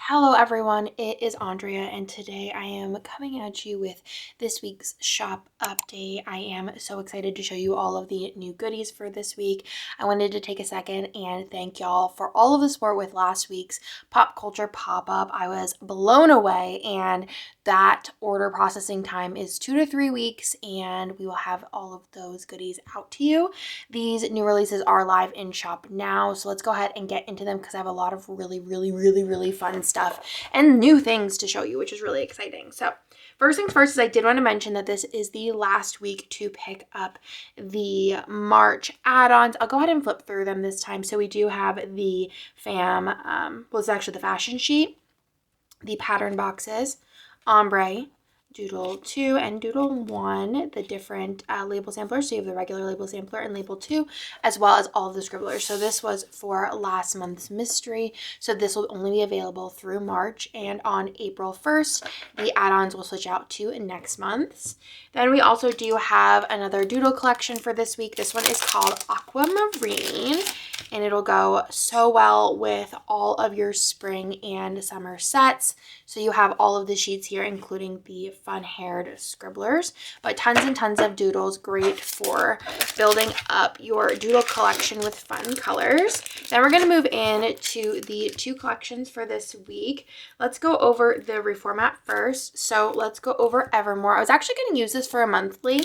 Hello everyone, it is Andrea and today I am coming at you with this week's shop update. I am so excited to show you all of the new goodies for this week. I wanted to take a second and thank y'all for all of the support with last week's pop culture pop-up. I was blown away, and that order processing time is 2 to 3 weeks, and we will have all of those goodies out to you. These new releases are live in shop now, so let's go ahead and get into them because I have a lot of really fun stuff and new things to show you, which is really exciting. So first things first is I did want to mention that this is the last week to pick up the March add-ons. I'll go ahead and flip through them this time. So we do have the it's actually the fashion sheet, the pattern boxes, ombre, Doodle 2 and Doodle 1, the different label samplers. So you have the regular label sampler and label 2, as well as all of the scribblers. So this was for last month's mystery. So this will only be available through March, and on April 1st, the add-ons will switch out to next month's. Then we also do have another Doodle collection for this week. This one is called Aquamarine, and it'll go so well with all of your spring and summer sets. So you have all of the sheets here, including the fun-haired scribblers, but tons and tons of doodles, great for building up your doodle collection with fun colors. Then we're going to move in to the two collections for this week. Let's go over the reformat first. So let's go over Evermore. I was actually going to use this for a monthly,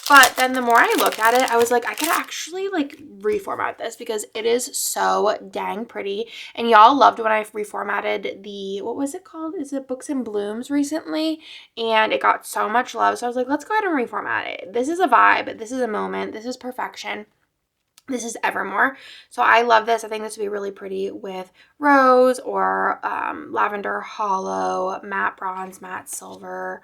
but then the more I looked at it, I was like, I could actually reformat this because it is so dang pretty. And y'all loved when I reformatted the, what was it called? Is it Books and Blooms recently? And it got so much love. So I was like, let's go ahead and reformat it. This is a vibe. This is a moment. This is perfection. This is Evermore. So I love this. I think this would be really pretty with rose or lavender hollow, matte bronze, matte silver.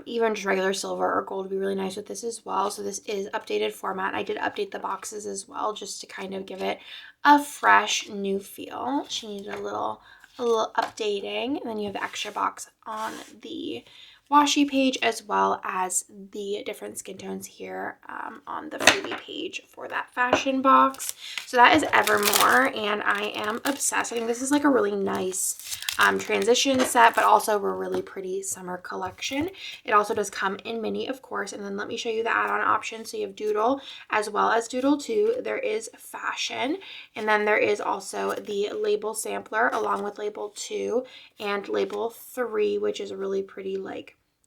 Even just regular silver or gold would be really nice with this as well. So this is updated format. I did update the boxes as well just to kind of give it a fresh new feel. She needed a little updating. And then you have the extra box on the washi page, as well as the different skin tones here on the freebie page for that fashion box. So that is Evermore, and I am obsessed. I think this is like a really nice transition set, but also a really pretty summer collection. It also does come in mini, of course, and then let me show you the add-on options. So you have Doodle as well as Doodle 2. There is fashion, and then there is also the label sampler along with label 2 and label 3, which is a really pretty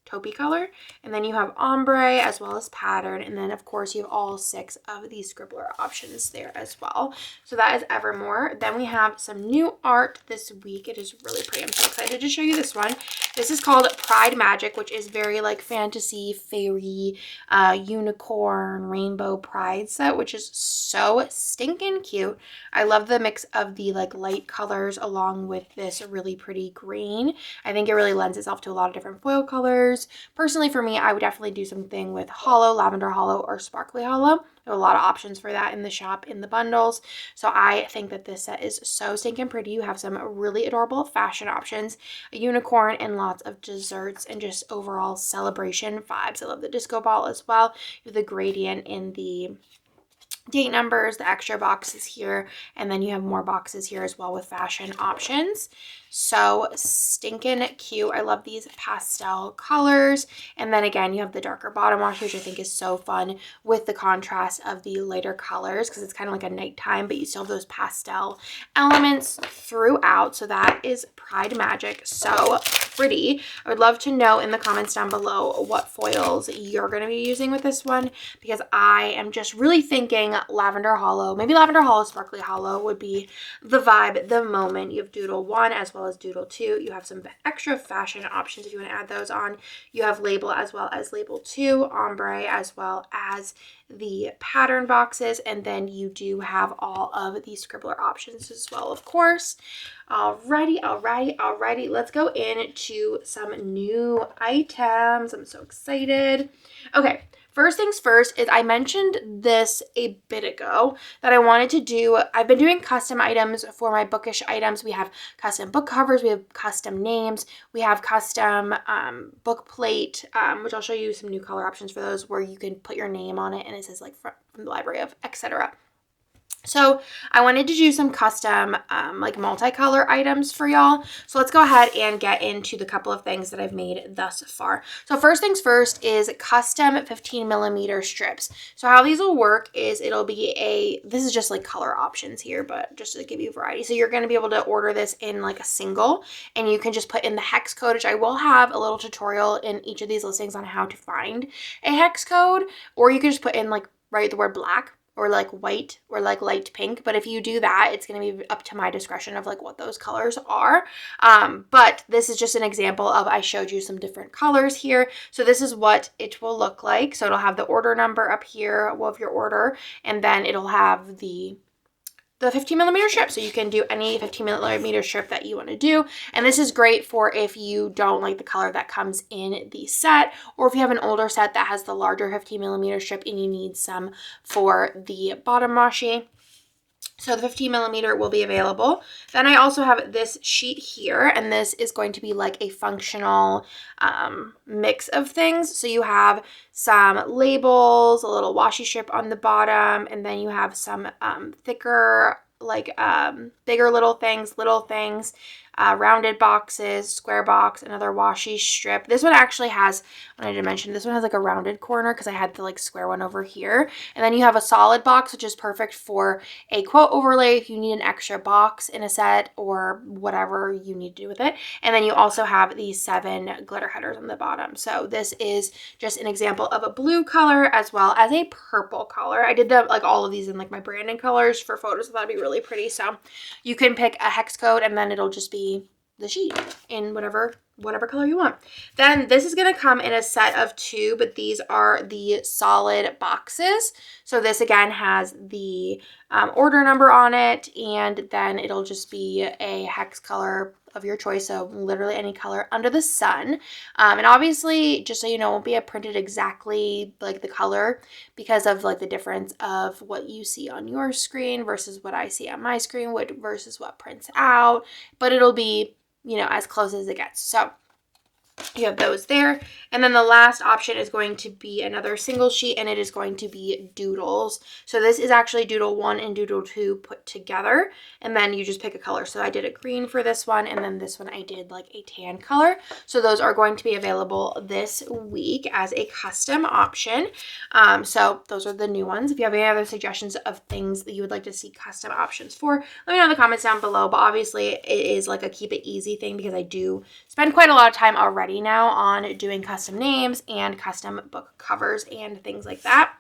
taupey color. And then you have ombre as well as pattern, and then of course you have all 6 of these scribbler options there as well. So that is Evermore. Then we have some new art this week. It is really pretty. I'm so excited to show you this one. This is called Pride Magic, which is very fantasy, fairy, unicorn, rainbow pride set, which is so stinking cute. I love the mix of the light colors along with this really pretty green. I think it really lends itself to a lot of different foil colors. Personally, for me, I would definitely do something with hollow, lavender hollow, or sparkly hollow. There are a lot of options for that in the shop, in the bundles. So I think that this set is so stinking pretty. You have some really adorable fashion options, a unicorn, and lots of desserts and just overall celebration vibes. I love the disco ball as well. You have the gradient in the date numbers, the extra boxes here, and then you have more boxes here as well with fashion options. So stinking cute. I love these pastel colors. And then again, you have the darker bottom wash, which I think is so fun with the contrast of the lighter colors because it's kind of like a nighttime, but you still have those pastel elements throughout. So that is Pride Magic. So pretty. I would love to know in the comments down below what foils you're going to be using with this one, because I am just really thinking lavender hollow. Maybe lavender hollow, sparkly hollow would be the vibe at the moment. You have Doodle 1 as well as Doodle 2. You have some extra fashion options if you want to add those on. You have label as well as label 2, ombre as well as the pattern boxes, and then you do have all of the scribbler options as well, of course. Alrighty, let's go into some new items. I'm so excited. Okay, first things first is I mentioned this a bit ago that I wanted to do. I've been doing custom items for my bookish items. We have custom book covers, we have custom names, we have custom book plate, which I'll show you some new color options for those where you can put your name on it and it says from the library of etc. So I wanted to do some custom like multicolor items for y'all. So let's go ahead and get into the couple of things that I've made thus far. So first things first is custom 15mm strips. So how these will work is it'll be this is just like color options here, but just to give you variety. So you're going to be able to order this in like a single, and you can just put in the hex code, which I will have a little tutorial in each of these listings on how to find a hex code, or you can just put in like write the word black or like white or like light pink. But if you do that, it's going to be up to my discretion of like what those colors are. But this is just an example of, I showed you some different colors here. So this is what it will look like. So it'll have the order number up here of your order, and then it'll have the 15mm strip. So you can do any 15mm strip that you want to do. And this is great for if you don't like the color that comes in the set, or if you have an older set that has the larger 15mm strip and you need some for the bottom washi. So the 15mm will be available. Then I also have this sheet here, and this is going to be like a functional mix of things. So you have some labels, a little washi strip on the bottom, and then you have some thicker, like bigger little things, rounded boxes, square box, another washi strip. This one actually has, I wanted to mention, this one has like a rounded corner because I had the like square one over here. And then you have a solid box, which is perfect for a quote overlay if you need an extra box in a set or whatever you need to do with it. And then you also have these 7 glitter headers on the bottom. So this is just an example of a blue color as well as a purple color. I did like all of these in like my branding colors for photos. So that'd be really pretty. So you can pick a hex code, and then it'll just be the sheet in whatever color you want. Then this is going to come in a set of 2, but these are the solid boxes. So this again has the order number on it, and then it'll just be a hex color of your choice, so literally any color under the sun. And obviously, just so you know, it won't be printed exactly like the color because of like the difference of what you see on your screen versus what I see on my screen versus what prints out, but it'll be, you know, as close as it gets. So you have those there. And then the last option is going to be another single sheet, and it is going to be doodles. So this is actually doodle 1 and doodle 2 put together, and then you just pick a color. So I did a green for this one, and then this one I did like a tan color. So those are going to be available this week as a custom option. So those are the new ones. If you have any other suggestions of things that you would like to see custom options for, let me know in the comments down below. But obviously it is like a keep it easy thing because I do spend quite a lot of time already now on doing custom names and custom book covers and things like that.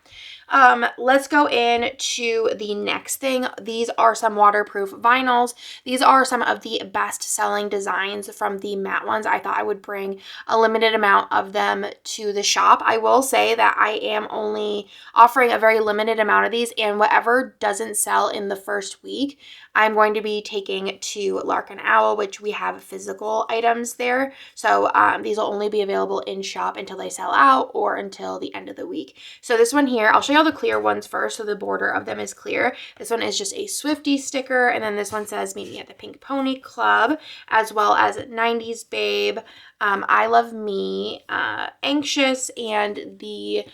Let's go into the next thing. These are some waterproof vinyls. These are some of the best selling designs from the matte ones. I thought I would bring a limited amount of them to the shop. I will say that I am only offering a very limited amount of these, and whatever doesn't sell in the first week, I'm going to be taking to Lark and Owl, which we have physical items there. So these will only be available in shop until they sell out or until the end of the week. So this one here, I'll show you all the clear ones first. So the border of them is clear. This one is just a Swiftie sticker. And then this one says meet me at the Pink Pony Club, as well as 90s Babe, I Love Me, Anxious, and the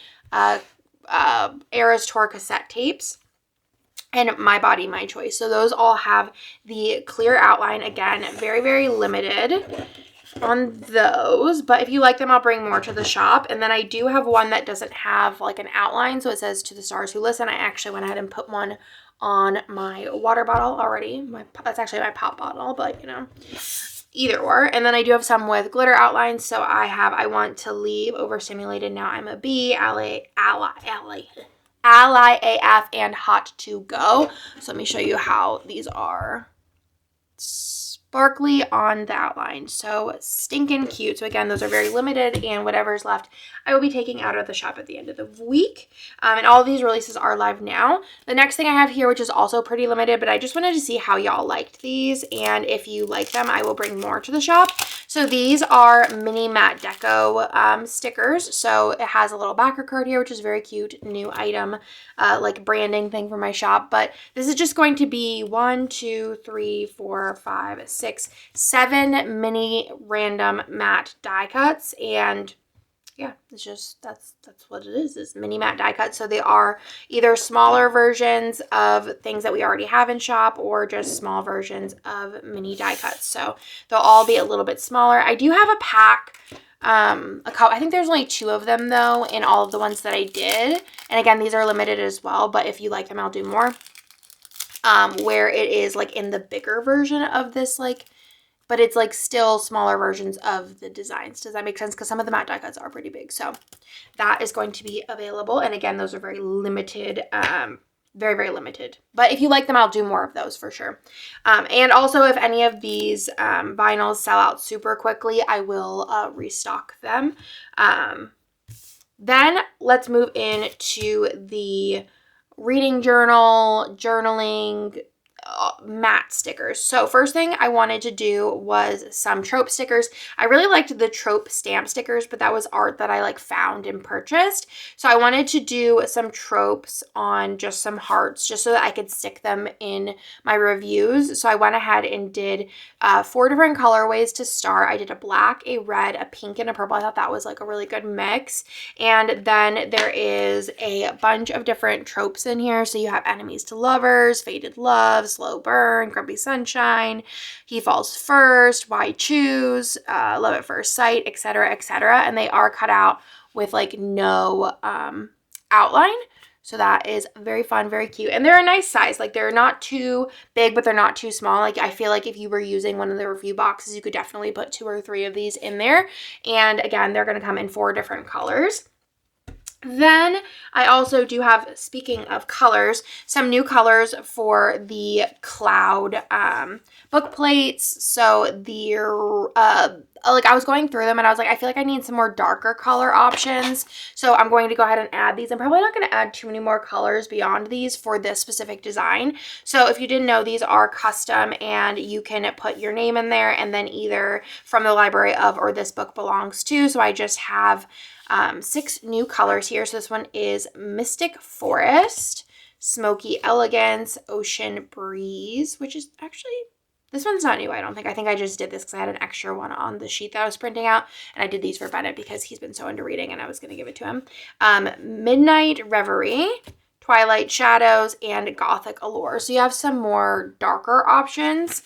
Eras Tour cassette tapes, and My Body, My Choice. So those all have the clear outline. Again, very, very limited on those, but if you like them, I'll bring more to the shop. And then I do have one that doesn't have like an outline, so it says to the stars who listen. I actually went ahead and put one on my water bottle already. That's actually my pop bottle, but you know, either or. And then I do have some with glitter outlines. So I Want to Leave, Overstimulated, Now I'm a Bee, Ally AF, and Hot to Go. So let me show you how these are sparkly on the outline. So stinking cute. So again, those are very limited, and whatever's left I will be taking out of the shop at the end of the week. And all of these releases are live now. The next thing I have here, which is also pretty limited, but I just wanted to see how y'all liked these, and if you like them, I will bring more to the shop. So these are mini matte deco stickers. So it has a little backer card here, which is very cute, new item, like branding thing for my shop. But this is just going to be 1, 2, 3, 4, 5, 6, 7 mini random matte die cuts, and yeah, it's just, that's what it is mini matte die cut. So they are either smaller versions of things that we already have in shop or just small versions of mini die cuts. So they'll all be a little bit smaller. I do have a pack, a couple, I think there's only 2 of them though in all of the ones that I did. And again, these are limited as well, but if you like them, I'll do more. Where it is like in the bigger version of this, like, but it's like still smaller versions of the designs. Does that make sense? Because some of the matte die cuts are pretty big. So that is going to be available. And again, those are very limited, very, very limited. But if you like them, I'll do more of those for sure. And also if any of these vinyls sell out super quickly, I will restock them. Then let's move into the reading journal, journaling, matte stickers. So first thing I wanted to do was some trope stickers. I really liked the trope stamp stickers, but that was art that I like found and purchased. So I wanted to do some tropes on just some hearts just so that I could stick them in my reviews. So I went ahead and did 4 different colorways to start. I did a black, a red, a pink, and a purple. I thought that was like a really good mix. And then there is a bunch of different tropes in here. So you have enemies to lovers, faded love, slow burn, grumpy sunshine, he falls first, why choose, love at first sight, etc., etc. And they are cut out with like no outline. So that is very fun, very cute. And they're a nice size. Like they're not too big, but they're not too small. Like I feel like if you were using one of the review boxes, you could definitely put 2 or 3 of these in there. And again, they're going to come in 4 different colors. Then I also do have, speaking of colors, some new colors for the cloud book plates. So they're like I was going through them and I was like, I feel like I need some more darker color options. So I'm going to go ahead and add these. I'm probably not going to add too many more colors beyond these for this specific design. So if you didn't know, these are custom and you can put your name in there and then either from the library of or this book belongs to. So I just have 6 new colors here. So this one is Mystic Forest, Smoky Elegance, Ocean Breeze, which is actually, this one's not new, I don't think. I think I just did this because I had an extra one on the sheet that I was printing out. And I did these for Bennett because he's been so into reading and I was going to give it to him. Midnight Reverie, Twilight Shadows, and Gothic Allure. So you have some more darker options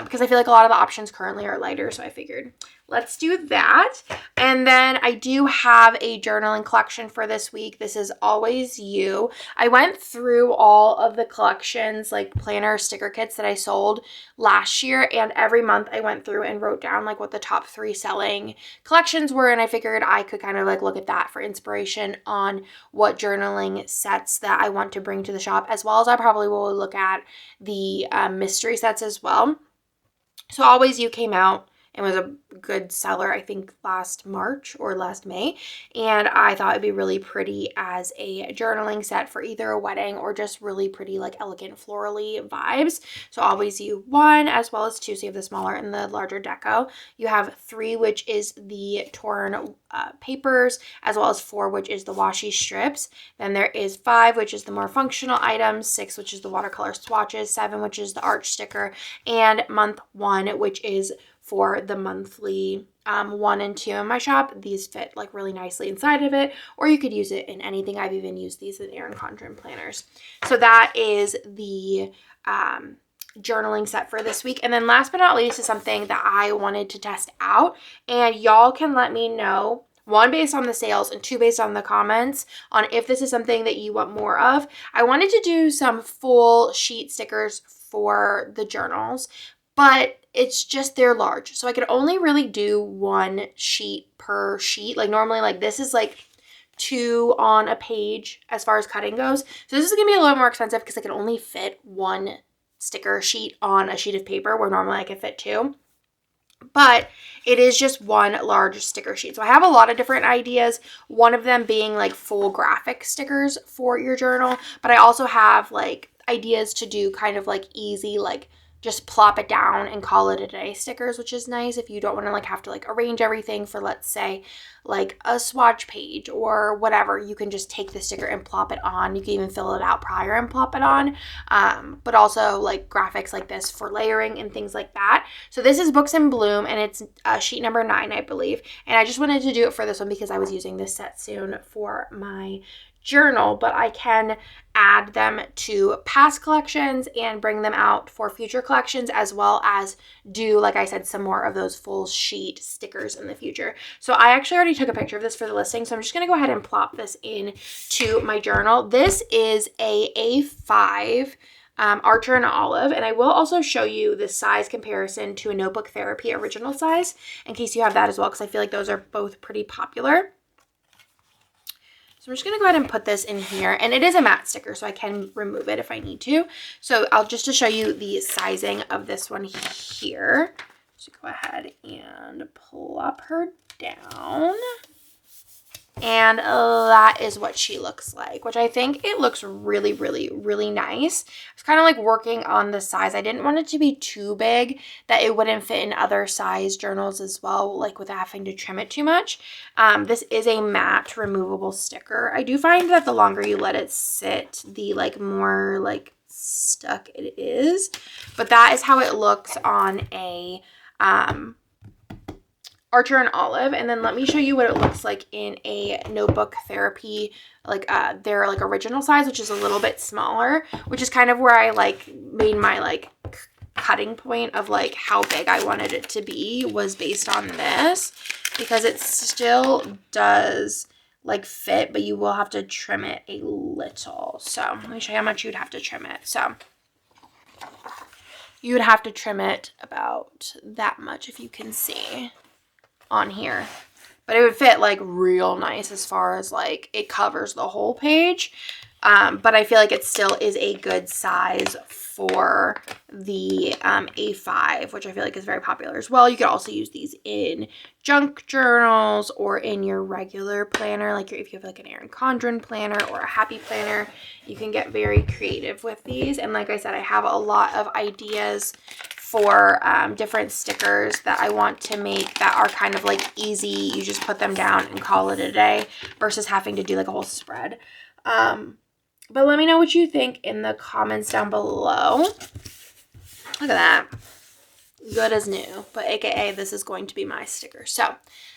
because I feel like a lot of the options currently are lighter. So I figured let's do that. And then I do have a journaling collection for this week. This is Always You. I went through all of the collections, like planner sticker kits that I sold last year. And every month I went through and wrote down like what the top 3 selling collections were. And I figured I could kind of like look at that for inspiration on what journaling sets that I want to bring to the shop, as well as I probably will look at the mystery sets as well. So Always You came out. It was a good seller, I think last March or last May. And I thought it'd be really pretty as a journaling set for either a wedding or just really pretty like elegant florally vibes. So Always You 1 as well as 2. So you have the smaller and the larger deco. You have 3, which is the torn papers, as well as 4, which is the washi strips. Then there is 5, which is the more functional items, 6, which is the watercolor swatches, 7, which is the arch sticker, and month 1, which is for the monthly 1 and 2 in my shop. These fit like really nicely inside of it, or you could use it in anything. I've even used these in Erin Condren planners. So that is the journaling set for this week. And then last but not least is something that I wanted to test out, and y'all can let me know, 1, based on the sales, and 2, based on the comments, on if this is something that you want more of. I wanted to do some full sheet stickers for the journals, but it's just they're large. So I could only really do 1 sheet per sheet. Like normally like this is like 2 on a page as far as cutting goes. So this is going to be a little more expensive because I can only fit 1 sticker sheet on a sheet of paper where normally I could fit 2. But it is just 1 large sticker sheet. So I have a lot of different ideas, one of them being like full graphic stickers for your journal. But I also have like ideas to do kind of like easy like just plop it down and call it a day stickers, which is nice if you don't want to like have to like arrange everything for, let's say, like a swatch page or whatever. You can just take the sticker and plop it on. You can even fill it out prior and plop it on, but also like graphics like this for layering and things like that. So this is Books in Bloom, and it's sheet number 9, I believe, and I just wanted to do it for this one because I was using this set soon for my journal, but I can add them to past collections and bring them out for future collections, as well as do, like I said, some more of those full sheet stickers in the future. So I actually already took a picture of this for the listing, so I'm just going to go ahead and plop this in to my journal. This is a A5 Archer and Olive, and I will also show you the size comparison to a Notebook Therapy original size in case you have that as well, because I feel like those are both pretty popular. So I'm just going to go ahead and put this in here, and it is a matte sticker, so I can remove it if I need to. So I'll just to show you the sizing of this one here. So go ahead and plop her down. And that is what she looks like, which I think it looks really, really, really nice. I was kind of like working on the size. I didn't want it to be too big that it wouldn't fit in other size journals as well, like without having to trim it too much. This is a matte removable sticker. I do find that the longer you let it sit, the like more like stuck it is. But that is how it looks on a Archer and Olive. And then let me show you what it looks like in a Notebook Therapy, like their like original size, which is a little bit smaller, which is kind of where I like made my like cutting point of like how big I wanted it to be, was based on this, because it still does like fit, but you will have to trim it a little. So let me show you how much you'd have to trim it. So you would have to trim it about that much, if you can see on here, but it would fit like real nice as far as like it covers the whole page. But I feel like it still is a good size for the A5, which I feel like is very popular as well. You could also use these in junk journals or in your regular planner, like if you have like an Erin Condren planner or a Happy planner, you can get very creative with these. And like I said, I have a lot of ideas for different stickers that I want to make that are kind of like easy. You just put them down and call it a day versus having to do like a whole spread. But let me know what you think in the comments down below. Look at that. Good as new, but AKA this is going to be my sticker. So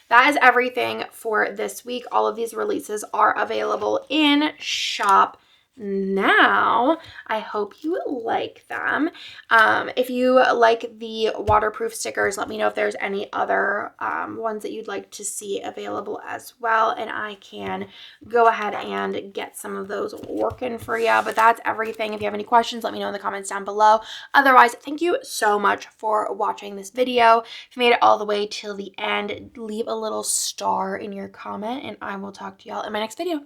that is everything for this week. All of these releases are available in shop now. I hope you like them. If you like the waterproof stickers, let me know if there's any other ones that you'd like to see available as well, and I can go ahead and get some of those working for you. But that's everything. If you have any questions, let me know in the comments down below. Otherwise, thank you so much for watching this video. If you made it all the way till the end, leave a little star in your comment, and I will talk to y'all in my next video.